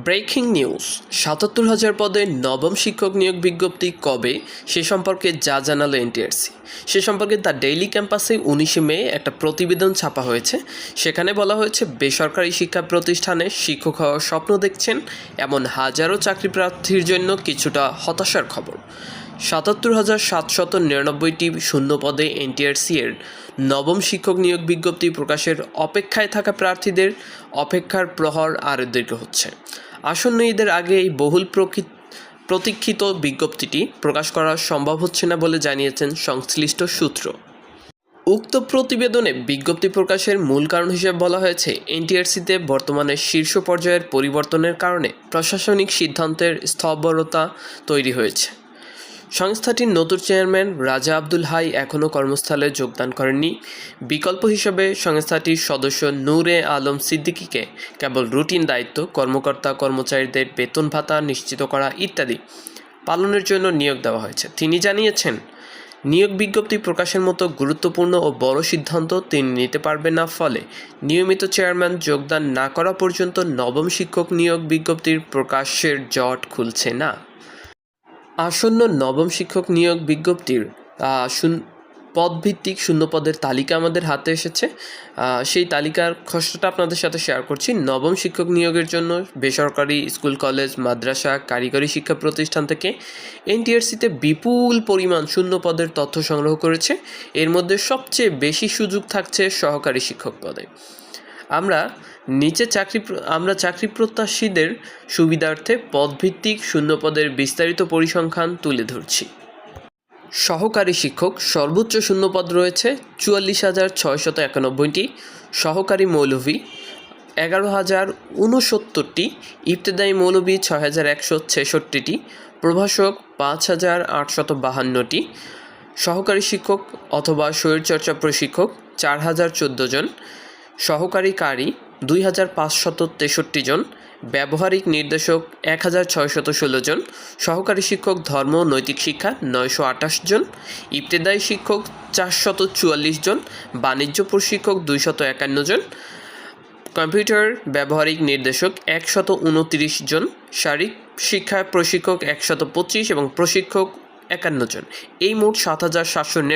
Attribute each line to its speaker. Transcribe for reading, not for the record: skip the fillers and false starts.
Speaker 1: Breaking news ৭৭,০০০ পদে নবম শিক্ষক নিয়োগ বিজ্ঞপ্তি কবে সে সম্পর্কে যা জানালো এনটিআরসি। সে সম্পর্কে দ্য ডেইলি ক্যাম্পাসে ১৯ মে একটা প্রতিবেদন ছাপা হয়েছে। সেখানে বলা হয়েছে, বেসরকারি শিক্ষা প্রতিষ্ঠানে শিক্ষক হওয়ার স্বপ্ন দেখছেন এমন হাজারো চাকরি প্রার্থীর জন্য কিছুটা হতাশার খবর। ৭৭,৭৯৯টি শূন্য পদে এনটিআরসি এর নবম শিক্ষক নিয়োগ বিজ্ঞপ্তি প্রকাশের অপেক্ষায় থাকা প্রার্থীদের অপেক্ষার প্রহর আরও দীর্ঘ হচ্ছে। আসন্ন ঈদের আগে এই বহুল প্রতীক্ষিত বিজ্ঞপ্তিটি প্রকাশ করা সম্ভব হচ্ছে না বলে জানিয়েছেন সংশ্লিষ্ট সূত্র। উক্ত প্রতিবেদনে বিজ্ঞপ্তি প্রকাশের মূল কারণ হিসেবে বলা হয়েছে, এনটিআরসিতে বর্তমানে শীর্ষ পর্যায়ের পরিবর্তনের কারণে প্রশাসনিক সিদ্ধান্তের স্থবিরতা তৈরি হয়েছে। সংস্থাটির নতুন চেয়ারম্যান রাজা আব্দুল হাই এখনও কর্মস্থলে যোগদান করেননি। বিকল্প হিসেবে সংস্থাটির সদস্য নূরে আলম সিদ্দিকীকে কেবল রুটিন দায়িত্ব, কর্মকর্তা কর্মচারীদের বেতন ভাতা নিশ্চিত করা ইত্যাদি পালনের জন্য নিয়োগ দেওয়া হয়েছে। তিনি জানিয়েছেন, নিয়োগ বিজ্ঞপ্তি প্রকাশের মতো গুরুত্বপূর্ণ ও বড় সিদ্ধান্ত তিনি নিতে পারবেন না, ফলে নিয়মিত চেয়ারম্যান যোগদান না করা পর্যন্ত নবম শিক্ষক নিয়োগ বিজ্ঞপ্তির প্রকাশের জট খুলছে না। আসন্ন নবম শিক্ষক নিয়োগ বিজ্ঞপ্তির পদভিত্তিক শূন্যপদের তালিকা আমাদের হাতে এসেছে। সেই তালিকার খসড়াটা আপনাদের সাথে শেয়ার করছি। নবম শিক্ষক নিয়োগের জন্য বেসরকারি স্কুল, কলেজ, মাদ্রাসা, কারিগরি শিক্ষা প্রতিষ্ঠান থেকে এনটিআরসিতে বিপুল পরিমাণ শূন্যপদের তথ্য সংগ্রহ করেছে। এর মধ্যে সবচেয়ে বেশি সুযোগ থাকছে সহকারী শিক্ষক পদে। আমরা চাকরি প্রত্যাশীদের সুবিধার্থে পদভিত্তিক শূন্যপদের বিস্তারিত পরিসংখ্যান তুলে ধরছি। সহকারী শিক্ষক সর্বোচ্চ শূন্যপদ রয়েছে ৪৪,৬৯১টি, সহকারী মৌলভী ১১,০৬৯টি, ইবতেদায়ী মৌলভী ৬,১৬৬টি, প্রভাষক ৫,৮৫২টি, সহকারী শিক্ষক অথবা শরীরচর্চা প্রশিক্ষক ৪,০১৪ জন, সহকারী কারি ২,৫৬৩ জন, ব্যবহারিক নির্দেশক ১,৬১৬ জন, সহকারী শিক্ষক ধর্ম ও নৈতিক শিক্ষা ৯২৮ জন, ইবতেদায়ী শিক্ষক ৪৪৪ জন, বাণিজ্য প্রশিক্ষক ২৫১ জন, কম্পিউটার ব্যবহারিক নির্দেশক ১২৯ জন, শারীরিক শিক্ষা প্রশিক্ষক ১২৫ এবং প্রশিক্ষক ৫১ জন। এই মোট ৭,৭৯৯